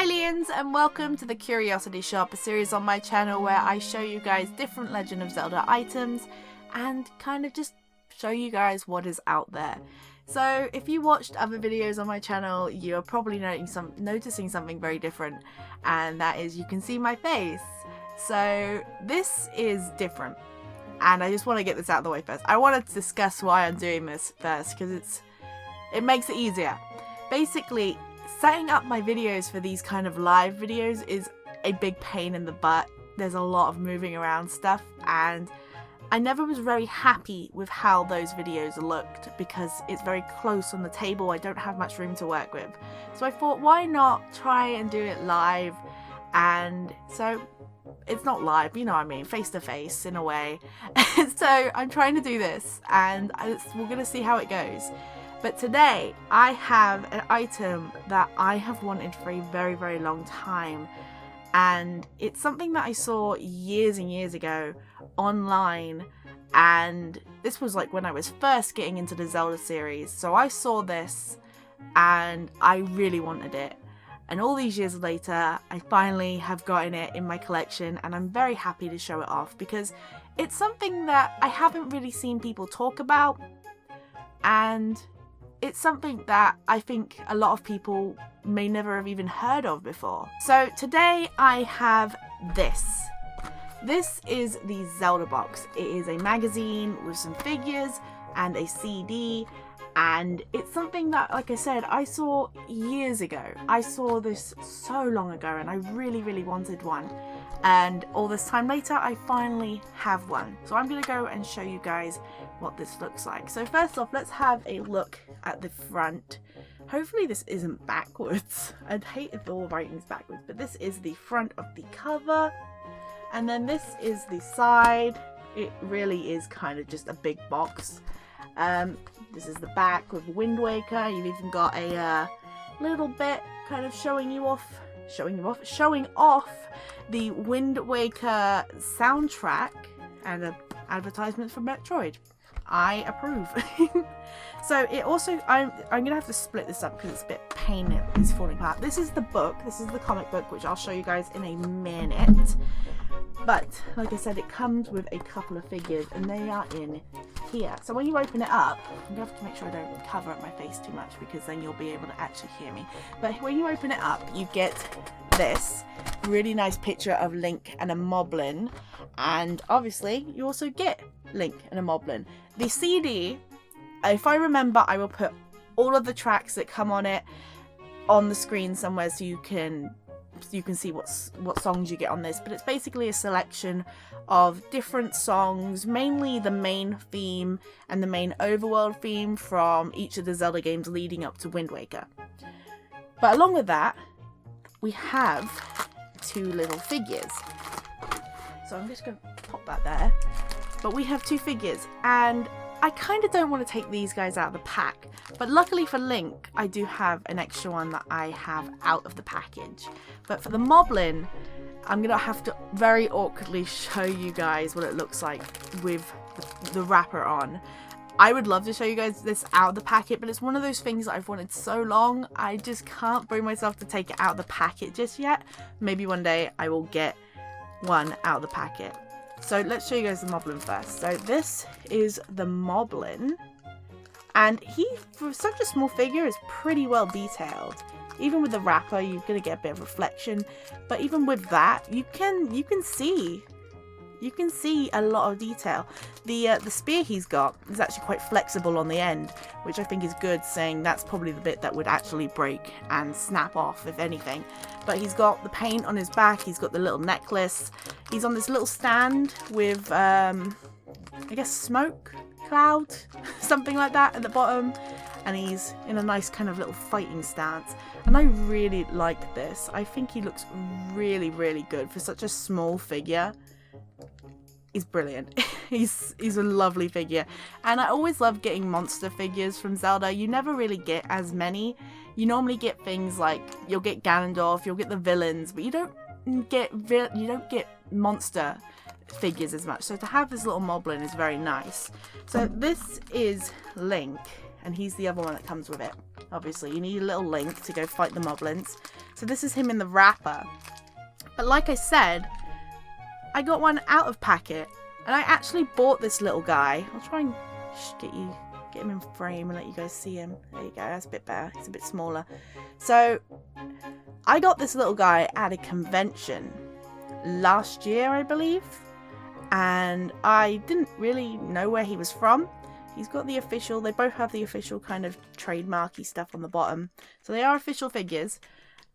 Hi Lians, and welcome to the Curiosity Shop, a series on my channel where I show you guys different Legend of Zelda items and kind of just show you guys what is out there. So if you watched other videos on my channel, you're probably noticing something very different, and that is you can see my face. So this is different, and I just want to get this out of the way first. I want to discuss why I'm doing this first because it makes it easier. Basically, setting up my videos for these kind of live videos is a big pain in the butt. There's a lot of moving around stuff, and I never was very happy with how those videos looked because it's very close on the table. I don't have much room to work with. So I thought, why not try and do it live? And so it's not live, you know what I mean, face to face in a way. So I'm trying to do this, and we're going to see how it goes. But today I have an item that I have wanted for a very, very long time, and it's something that I saw years and years ago online, and this was like when I was first getting into the Zelda series. So I saw this and I really wanted it, and all these years later I finally have gotten it in my collection, and I'm very happy to show it off because it's something that I haven't really seen people talk about, and it's something that I think a lot of people may never have even heard of before. So today I have this. This is the Zelda Box. It is a magazine with some figures and a CD, and it's something that, like I said, I saw years ago. I saw this so long ago, and I really, really wanted one. And all this time later, I finally have one. So I'm going to go and show you guys what this looks like. So first off, let's have a look at the front. Hopefully this isn't backwards. I'd hate if all the writing's backwards, but this is the front of the cover. And then this is the side. It really is kind of just a big box. This is the back with Winwaker. You've even got a little bit kind of showing off the Winwaker soundtrack and an advertisement for Metroid. I approve. So it also, I'm gonna have to split this up because it's a bit pain. It's falling apart. This is the book. This is the comic book, which I'll show you guys in a minute. But like I said, it comes with a couple of figures, and they are in here. So when you open it up, I'm gonna have to make sure I don't cover up my face too much because then you'll be able to actually hear me. But when you open it up, you get this really nice picture of Link and a Moblin, and obviously you also get Link and a Moblin. The CD, if I remember, I will put all of the tracks that come on it on the screen somewhere so you can see what songs you get on this. But it's basically a selection of different songs, mainly the main theme and the main overworld theme from each of the Zelda games leading up to Wind Waker. But along with that, we have two little figures. So I'm just going to pop that there. But we have two figures, and I kind of don't want to take these guys out of the pack. But luckily for Link, I do have an extra one that I have out of the package. But for the Moblin, I'm going to have to very awkwardly show you guys what it looks like with the wrapper on. I would love to show you guys this out of the packet, but it's one of those things that I've wanted so long. I just can't bring myself to take it out of the packet just yet. Maybe one day I will get one out of the packet. So let's show you guys the Moblin first. So this is the Moblin, and he, for such a small figure, is pretty well detailed. Even with the wrapper, you're gonna get a bit of reflection, but even with that, you can see a lot of detail. The spear he's got is actually quite flexible on the end, which I think is good, saying that's probably the bit that would actually break and snap off, if anything. But he's got the paint on his back, he's got the little necklace, he's on this little stand with, I guess, smoke cloud, something like that at the bottom, and he's in a nice kind of little fighting stance. And I really like this. I think he looks really, really good for such a small figure. He's brilliant. He's a lovely figure, and I always love getting monster figures from Zelda. You never really get as many. You normally get things like, you'll get Ganondorf, you'll get the villains, but you don't get monster figures as much. So to have this little Moblin is very nice. So this is Link, and he's the other one that comes with it. Obviously, you need a little Link to go fight the moblins. So this is him in the wrapper. But like I said, I got one out of packet, and I actually bought this little guy. I'll try and get him in frame and let you guys see him. There you go, that's a bit better. He's a bit smaller. So I got this little guy at a convention last year, I believe, and I didn't really know where he was from. He's got the official, they both have the official kind of trademarky stuff on the bottom, so they are official figures.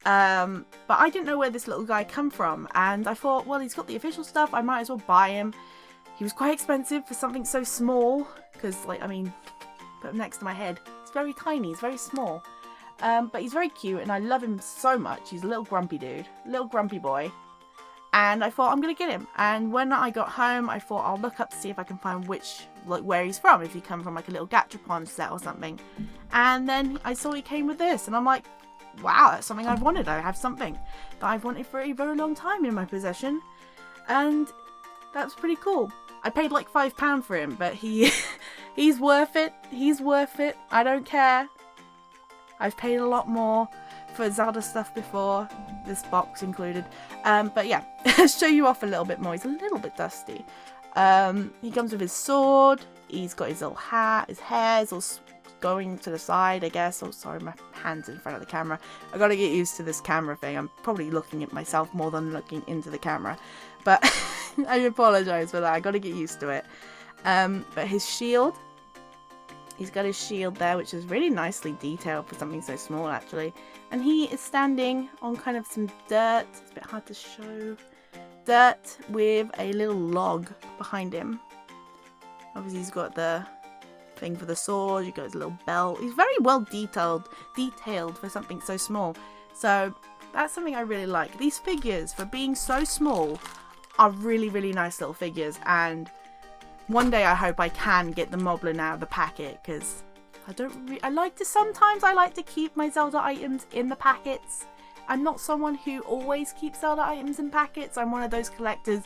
But I didn't know where this little guy come from, and I thought, well, he's got the official stuff, I might as well buy him. He was quite expensive for something so small, because, like, I mean, put him next to my head. He's very tiny, he's very small. But he's very cute, and I love him so much. He's a little grumpy dude, little grumpy boy. And I thought, I'm going to get him. And when I got home, I thought I'll look up to see if I can find where he's from. If he come from like a little Gachapon set or something. And then I saw he came with this, and I'm like, wow, that's something I've wanted. I have something that I've wanted for a very long time in my possession. And that's pretty cool. I paid like £5 for him, but he's worth it. He's worth it. I don't care. I've paid a lot more for Zelda stuff before, this box included. But yeah, I'll show you off a little bit more. He's a little bit dusty. He comes with his sword. He's got his little hat. His hair's all going to the side, I guess. Oh, sorry, my hand's in front of the camera. I gotta get used to this camera thing. I'm probably looking at myself more than looking into the camera. But I apologise for that. I gotta get used to it. But his shield. He's got his shield there, which is really nicely detailed for something so small, actually. And he is standing on kind of some dirt. It's a bit hard to show. Dirt with a little log behind him. Obviously, he's got the thing for the sword. You've got his little belt. He's very well detailed for something so small. So that's something I really like. These figures, for being so small, are really, really nice little figures. And one day I hope I can get the Moblin out of the packet, because sometimes I like to keep my Zelda items in the packets. I'm not someone who always keeps Zelda items in packets. I'm one of those collectors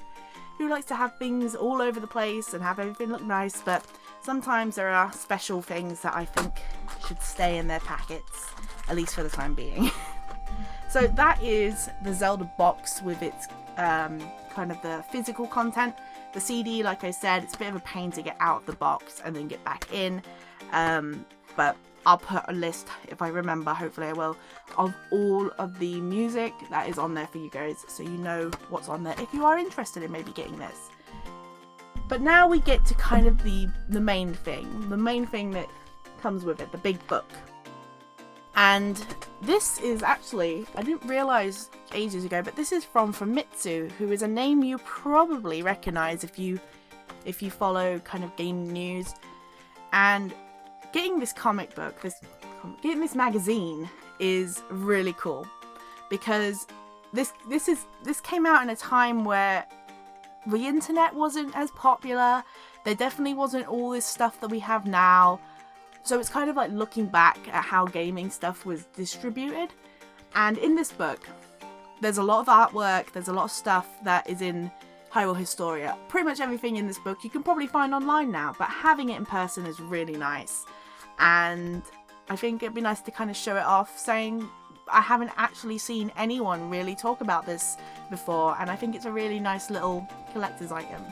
who likes to have things all over the place and have everything look nice, but sometimes there are special things that I think should stay in their packets, at least for the time being. So that is the Zelda box with its kind of the physical content. The CD, like I said, it's a bit of a pain to get out of the box and then get back in. But I'll put a list, if I remember, hopefully I will, of all of the music that is on there for you guys, so you know what's on there if you are interested in maybe getting this. But now we get to kind of the main thing that comes with it, the big book. And this is actually, I didn't realise ages ago, but this is from Famitsu, who is a name you probably recognise if you follow kind of game news. And getting this comic book, getting this magazine is really cool, because this came out in a time where the internet wasn't as popular. There definitely wasn't all this stuff that we have now. So it's kind of like looking back at how gaming stuff was distributed. And in this book, there's a lot of artwork, there's a lot of stuff that is in Hyrule Historia. Pretty much everything in this book you can probably find online now, but having it in person is really nice. And I think it'd be nice to kind of show it off, saying I haven't actually seen anyone really talk about this before, and I think it's a really nice little collector's item.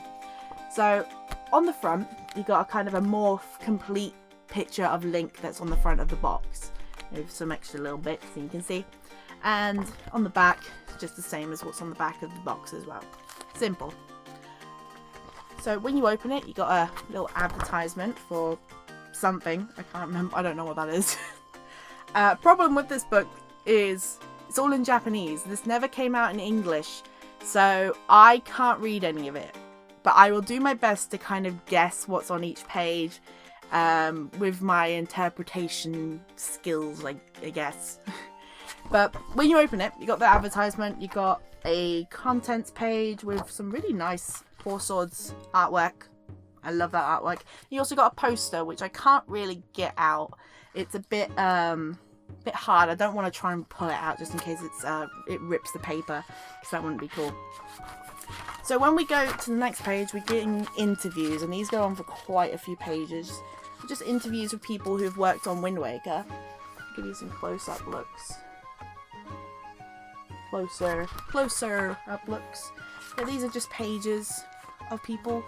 So on the front, you got a kind of a more complete picture of Link that's on the front of the box with some extra little bits so you can see, and on the back it's just the same as what's on the back of the box as well. Simple. So when you open it, you got a little advertisement for something. I can't remember, I don't know what that is. Problem with this book is it's all in Japanese. This never came out in English, so I can't read any of it, but I will do my best to kind of guess what's on each page with my interpretation skills, I guess. But when you open it, you got the advertisement, you got a contents page with some really nice Four Swords artwork. I love that artwork. You also got a poster, which I can't really get out. It's a bit hard. I don't want to try and pull it out just in case it rips the paper, because that wouldn't be cool. So when we go to the next page, we're getting interviews, and these go on for quite a few pages. just interviews with people who've worked on Wind Waker. I'll give you some close-up looks. Closer up looks. Yeah, these are just pages of people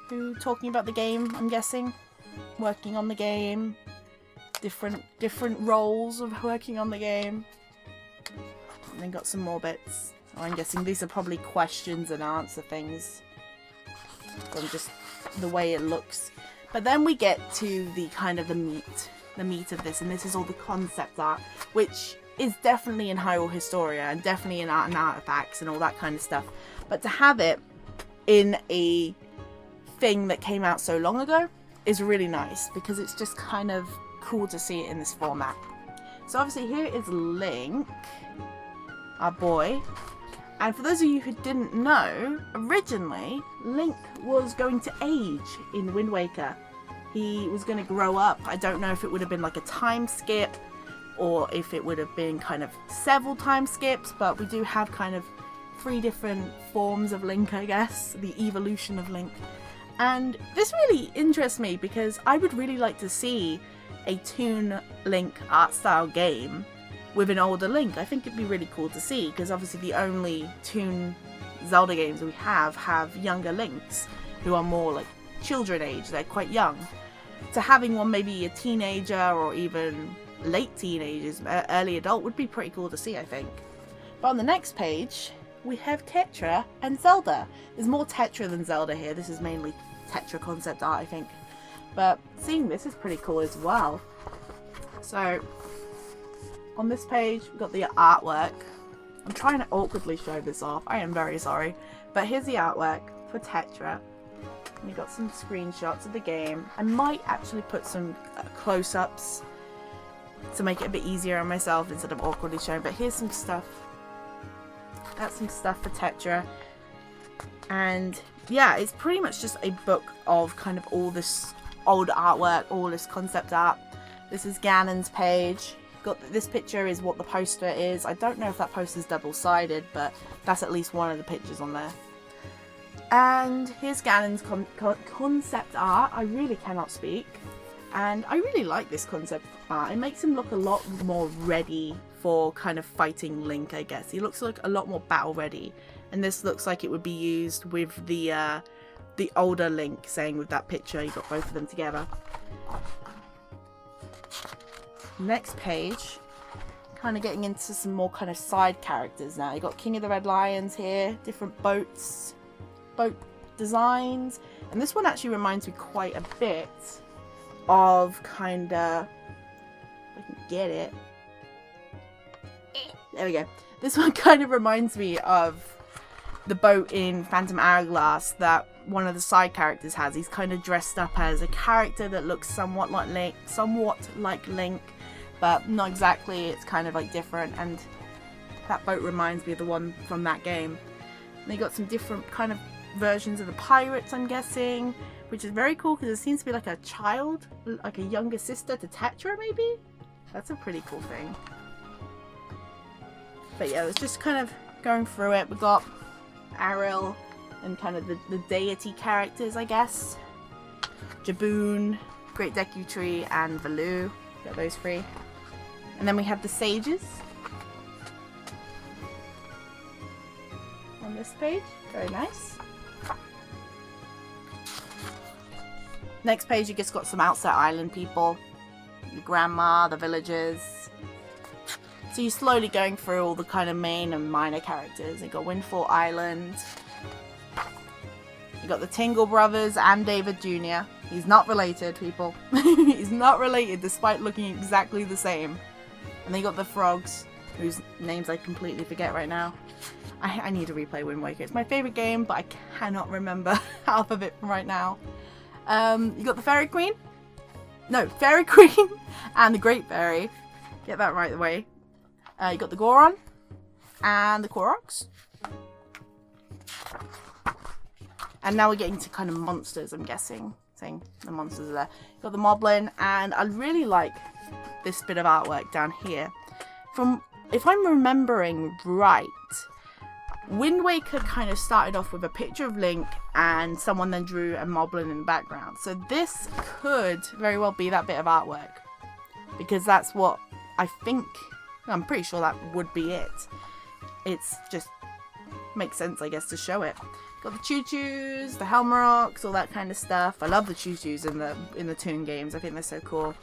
who talking about the game, I'm guessing. Working on the game. Different roles of working on the game. And then got some more bits. Oh, I'm guessing these are probably questions and answer things. From just the way it looks. But then we get to the kind of the meat of this, and this is all the concept art, which is definitely in Hyrule Historia and definitely in Art and Artifacts and all that kind of stuff. But to have it in a thing that came out so long ago is really nice, because it's just kind of cool to see it in this format. So obviously here is Link, our boy. And for those of you who didn't know, originally Link was going to age in Wind Waker. He was going to grow up. I don't know if it would have been like a time skip or if it would have been kind of several time skips, but we do have kind of 3 different forms of Link, I guess, the evolution of Link. And this really interests me because I would really like to see a Toon Link art style game with an older Link. I think it'd be really cool to see, because obviously the only Toon Zelda games we have younger Links who are more like children age, they're quite young. So having one maybe a teenager or even late teenagers, early adult, would be pretty cool to see, I think. But on the next page we have Tetra and Zelda. There's more Tetra than Zelda here. This is mainly Tetra concept art, I think. But seeing this is pretty cool as well. So on this page we've got the artwork. I'm trying to awkwardly show this off, I am very sorry. But here's the artwork for Tetra. And we've got some screenshots of the game. I might actually put some close-ups to make it a bit easier on myself instead of awkwardly showing. But here's some stuff. That's some stuff for Tetra. And yeah, it's pretty much just a book of kind of all this old artwork, all this concept art. This is Ganon's page. Got this picture is what the poster is. I don't know if that poster is double-sided, but that's at least one of the pictures on there. And here's Ganon's concept art. I really cannot speak. And I really like this concept art. It makes him look a lot more ready for kind of fighting Link, I guess. He looks like a lot more battle ready. And this looks like it would be used with the older Link, saying with that picture, you got both of them together. Next page, kind of getting into some more kind of side characters now. You got King of the Red Lions here, different boat designs, and this one actually reminds me quite a bit of kind of, if I can get it, there we go. This one kind of reminds me of the boat in Phantom Hourglass that one of the side characters has. He's kind of dressed up as a character that looks somewhat like Link, but not exactly. It's kind of like different, and that boat reminds me of the one from that game. And they got some different kind of versions of the pirates, I'm guessing, which is very cool because it seems to be like a child, like a younger sister to Tetra, maybe? That's a pretty cool thing. But yeah, it's just kind of going through it. We got Ariel and kind of the deity characters, I guess. Jaboon, Great Deku Tree, and Valoo. Got those 3. And then we have the sages on this page. Very nice. Next page, you just got some Outset Island people. The grandma, the villagers. So you're slowly going through all the kind of main and minor characters. You got Windfall Island. You got the Tingle brothers and David Jr. He's not related, people. He's not related, despite looking exactly the same. And then you got the frogs, whose names I completely forget right now. I need to replay Wind Waker. It's my favourite game, but I cannot remember half of it from right now. You got the Fairy Queen. No, Fairy Queen and the Great Fairy. Get that right away. You got the Goron and the Koroks. And now we're getting to kind of monsters, I'm guessing. Saying the monsters are there. You got the Moblin, and I really like this bit of artwork down here. If I'm remembering right, Wind Waker kind of started off with a picture of Link and someone then drew a moblin in the background. So this could very well be that bit of artwork, because that's what I think, I'm pretty sure that would be it. It's just makes sense, I guess, to show it. Got the choo-choos, the Helmarocks, all that kind of stuff. I love the choo-choos in the Toon games. I think they're so cool.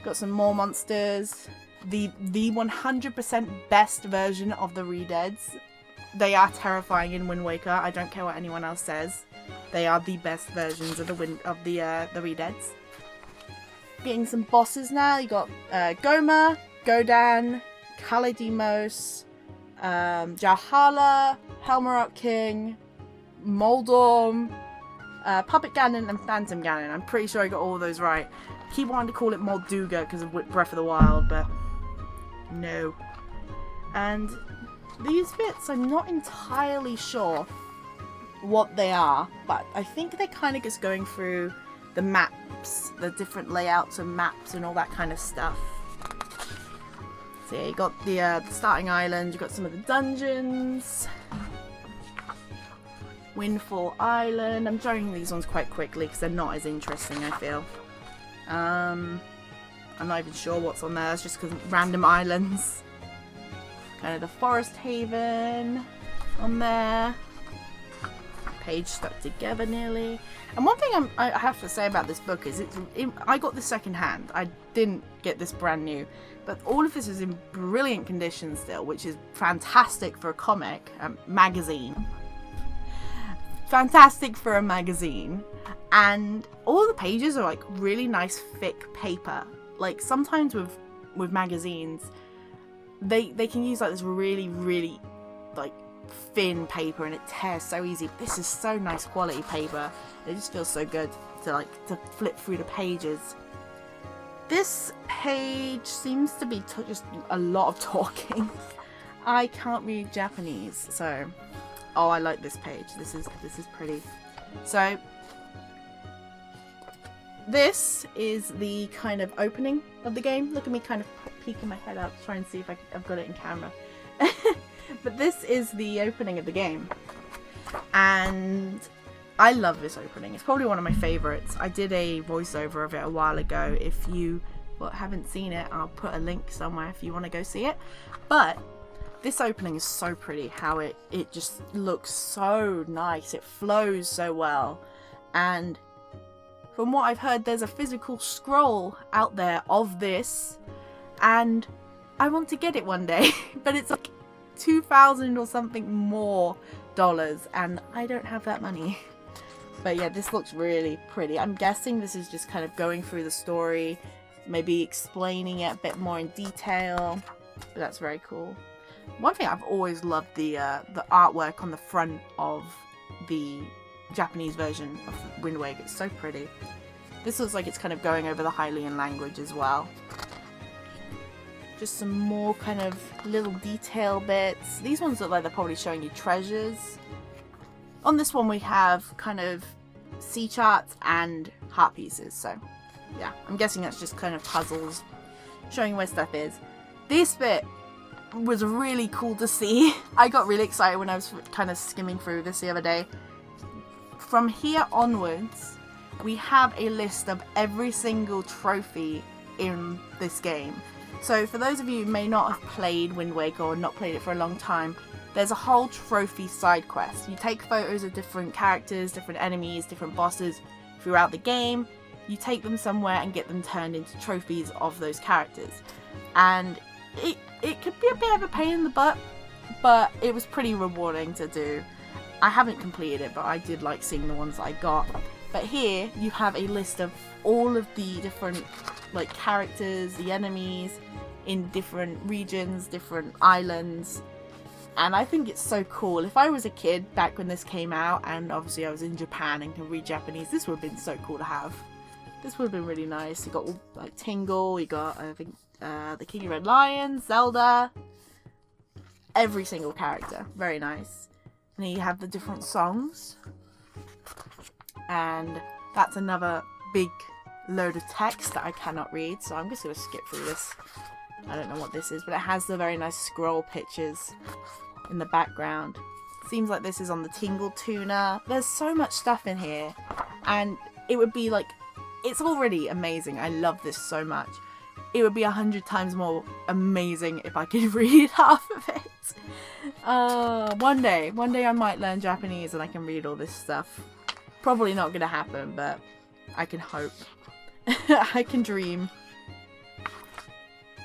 Got some more monsters. The 100% best version of the Redeads. They are terrifying in Wind Waker. I don't care what anyone else says. They are the best versions of the Redeads. Getting some bosses now. You got Goma, Godan, Kalidimos, Jahala, Helmarock King, Moldorm, Puppet Ganon, and Phantom Ganon. I'm pretty sure I got all of those right. Keep wanting to call it Molduga because of Breath of the Wild, but no. And these bits, I'm not entirely sure what they are, but I think they're kind of just going through the maps, the different layouts of maps and all that kind of stuff. So yeah, you got the starting island, you got some of the dungeons, Windfall Island. I'm showing these ones quite quickly because they're not as interesting, I feel. I'm not even sure what's on there, it's just because random islands. Kind of the Forest Haven on there. Page stuck together nearly. And one thing I have to say about this book is I got this second hand. I didn't get this brand new. But all of this is in brilliant condition still, which is fantastic for a comic magazine. Fantastic for a magazine. And all the pages are like really nice thick paper. Like sometimes with magazines, they can use like this really, really like thin paper and it tears so easy. This is so nice quality paper. It just feels so good to flip through the pages. This page seems to be just a lot of talking. I can't read Japanese, so oh, I like this page. This is pretty. So this is the kind of opening of the game. Look at me kind of peeking my head out to try and see if I've got it in camera. But this is the opening of the game. And I love this opening. It's probably one of my favorites. I did a voiceover of it a while ago. If you haven't seen it, I'll put a link somewhere if you want to go see it. But this opening is so pretty. How it just looks so nice. It flows so well. And from what I've heard, there's a physical scroll out there of this. And I want to get it one day. But it's like $2,000 or something more dollars. And I don't have that money. But yeah, this looks really pretty. I'm guessing this is just kind of going through the story, maybe explaining it a bit more in detail. But that's very cool. One thing I've always loved the artwork on the front of the Japanese version of Wind Waker. It's so pretty. This looks like it's kind of going over the Hylian language as well. Just some more kind of little detail bits. These ones look like they're probably showing you treasures. On this one we have kind of sea charts and heart pieces, so yeah, I'm guessing that's just kind of puzzles showing where stuff is. This bit was really cool to see. I got really excited when I was kind of skimming through this the other day. From here onwards, we have a list of every single trophy in this game. So for those of you who may not have played Wind Waker or not played it for a long time, there's a whole trophy side quest. You take photos of different characters, different enemies, different bosses throughout the game. You take them somewhere and get them turned into trophies of those characters. And it could be a bit of a pain in the butt, but it was pretty rewarding to do. I haven't completed it, but I did like seeing the ones that I got. But here you have a list of all of the different like characters, the enemies in different regions, different islands. And I think it's so cool. If I was a kid back when this came out, and obviously I was in Japan and can read Japanese, this would have been so cool to have. This would have been really nice. You got like Tingle, you got I think the King of Red Lion, Zelda, every single character. Very nice. And then you have the different songs. And that's another big load of text that I cannot read, so I'm just going to skip through this. I don't know what this is, but it has the very nice scroll pictures in the background. Seems like this is on the Tingle Tuner. There's so much stuff in here, and it would be like, it's already amazing. I love this so much. It would be 100 times more amazing if I could read half of it. One day I might learn Japanese and I can read all this stuff. Probably not gonna happen, but I can hope. I can dream.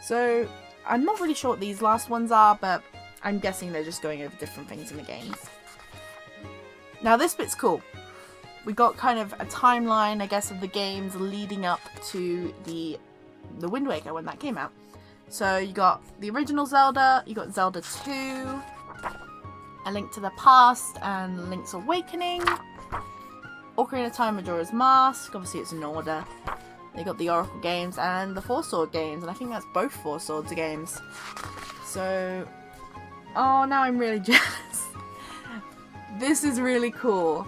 So, I'm not really sure what these last ones are, but I'm guessing they're just going over different things in the games. Now this bit's cool. We got kind of a timeline, I guess, of the games leading up to the Wind Waker when that came out. So you got the original Zelda, you got Zelda 2, A Link to the Past, and Link's Awakening, Ocarina of Time, Majora's Mask, obviously it's in order. They got the Oracle games and the Four Sword games, and I think that's both Four Swords games. So, oh, now I'm really jealous. This is really cool.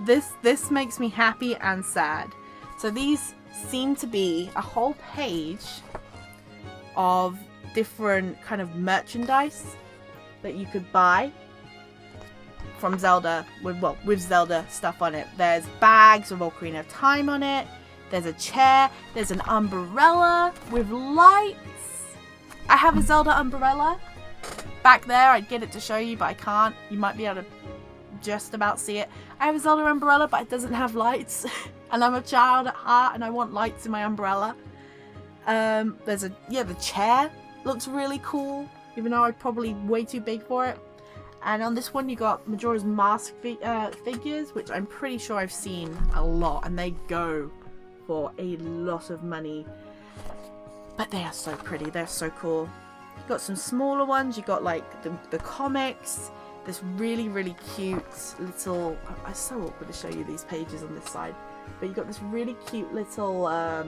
This makes me happy and sad. So these seem to be a whole page of different kind of merchandise that you could buy from Zelda, with Zelda stuff on it. There's bags with Ocarina of Time on it. There's a chair. There's an umbrella with lights. I have a Zelda umbrella back there. I'd get it to show you, but I can't. You might be able to just about see it. I have a Zelda umbrella, but it doesn't have lights. And I'm a child at heart, and I want lights in my umbrella. There's the chair looks really cool, even though I'm probably way too big for it. And on this one, you got Majora's Mask figures, which I'm pretty sure I've seen a lot, and they go for a lot of money. But they are so pretty. They're so cool. You got some smaller ones. You got like the comics. This really, really cute little. It's so awkward to show you these pages on this side, but you got this really cute little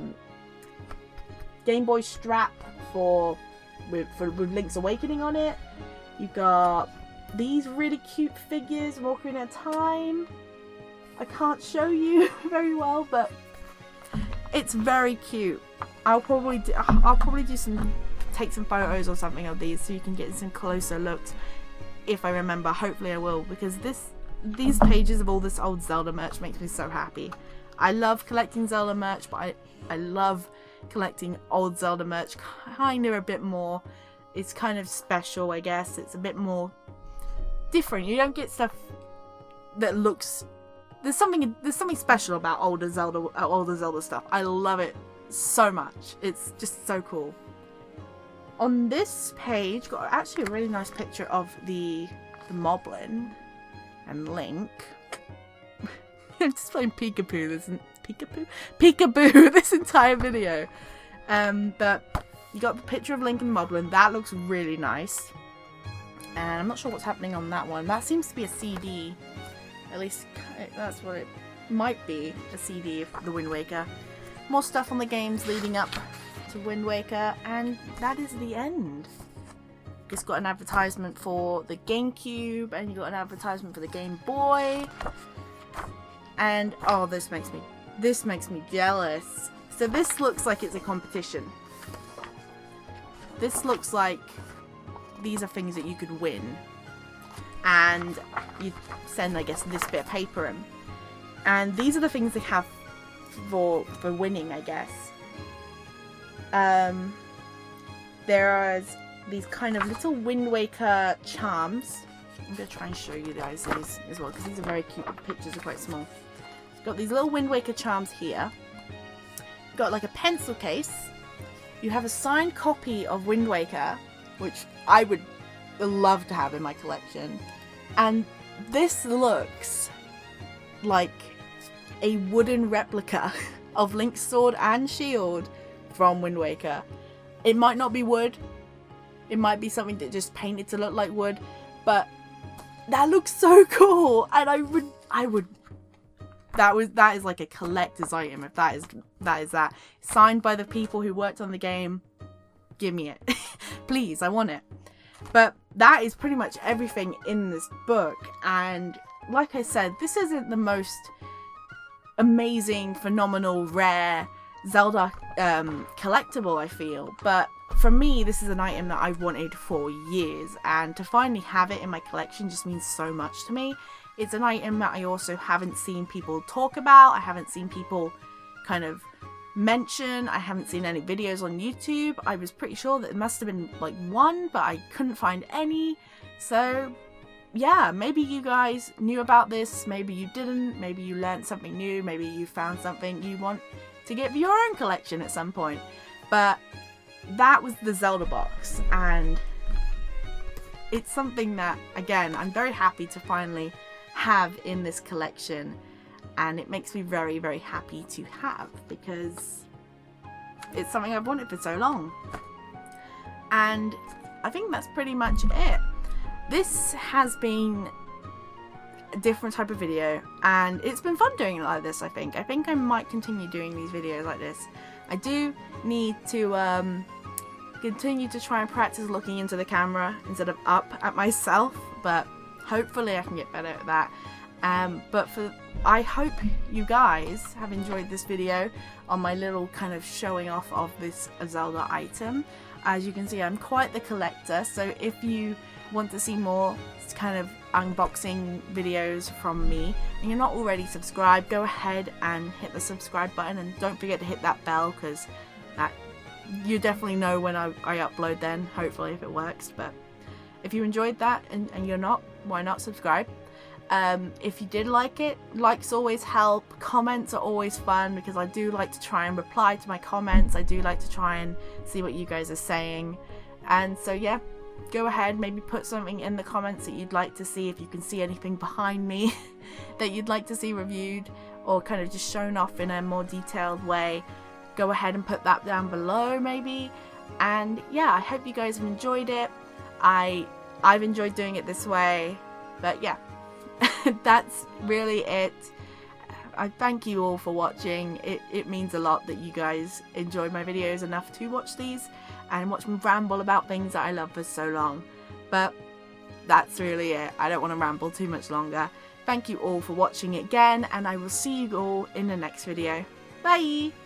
Game Boy strap with Link's Awakening on it. You got these really cute figures of Ocarina of Time. I can't show you very well, but it's very cute. I'll probably take some photos or something of these so you can get some closer looks if I remember. Hopefully I will, because these pages of all this old Zelda merch makes me so happy. I love collecting Zelda merch, but I love collecting old Zelda merch kind of a bit more. It's kind of special, I guess. It's a bit more different. You don't get stuff that looks. There's something special about older Zelda stuff. I love it so much. It's just so cool. On this page, got actually a really nice picture of the Moblin and Link. I'm just playing peekaboo this entire video. But you got the picture of Link and Moblin. That looks really nice. And I'm not sure what's happening on that one. That seems to be a CD. At least that's what it might be, a CD of the Wind Waker. More stuff on the games leading up to Wind Waker, and that is the end. It's got an advertisement for the GameCube, and you got an advertisement for the Game Boy. And oh, this makes me jealous. So this looks like it's a competition. This looks like these are things that you could win. And you send, I guess, this bit of paper in. And these are the things they have for winning, I guess. There is these kind of little Wind Waker charms. I'm going to try and show you guys these as well, because these are very cute. The pictures are quite small. Got these little Wind Waker charms here. Got like a pencil case. You have a signed copy of Wind Waker, which I would love to have in my collection. And this looks like a wooden replica of Link's sword and shield from Wind Waker. It might not be wood. It might be something that just painted to look like wood, but that looks so cool. And I would that is like a collector's item if that is that. Signed by the people who worked on the game. Give me it. Please, I want it. But that is pretty much everything in this book, and like I said, this isn't the most amazing, phenomenal, rare Zelda collectible, I feel, but for me, this is an item that I've wanted for years, and to finally have it in my collection just means so much to me. It's an item that I also haven't seen people talk about, I haven't seen people kind of mention, I haven't seen any videos on YouTube. I was pretty sure that it must have been like one, but I couldn't find any. So yeah, maybe you guys knew about this, maybe you didn't, maybe you learned something new, maybe you found something you want to get for your own collection at some point. But that was the Zelda box, and it's something that, again, I'm very happy to finally have in this collection, and it makes me very, very happy to have, because it's something I've wanted for so long. And I think that's pretty much it. This has been a different type of video, and it's been fun doing it like this. I think I might continue doing these videos like this. I do need to continue to try and practice looking into the camera instead of up at myself, but hopefully I can get better at that. I hope you guys have enjoyed this video on my little kind of showing off of this Zelda item. As you can see, I'm quite the collector, so if you want to see more kind of unboxing videos from me and you're not already subscribed, go ahead and hit the subscribe button, and don't forget to hit that bell, because that you definitely know when I upload then, hopefully, if it works. But if you enjoyed that and you're not, why not subscribe? If you did like it, likes always help, comments are always fun, because I do like to try and reply to my comments. I do like to try and see what you guys are saying, and so yeah, go ahead, maybe put something in the comments that you'd like to see. If you can see anything behind me that you'd like to see reviewed or kind of just shown off in a more detailed way, go ahead and put that down below maybe. And yeah, I hope you guys have enjoyed it. I've enjoyed doing it this way, but yeah, that's really it. I thank you all for watching. It means a lot that you guys enjoy my videos enough to watch these and watch me ramble about things that I love for so long. But that's really it. I don't want to ramble too much longer. Thank you all for watching again, and I will see you all in the next video. Bye!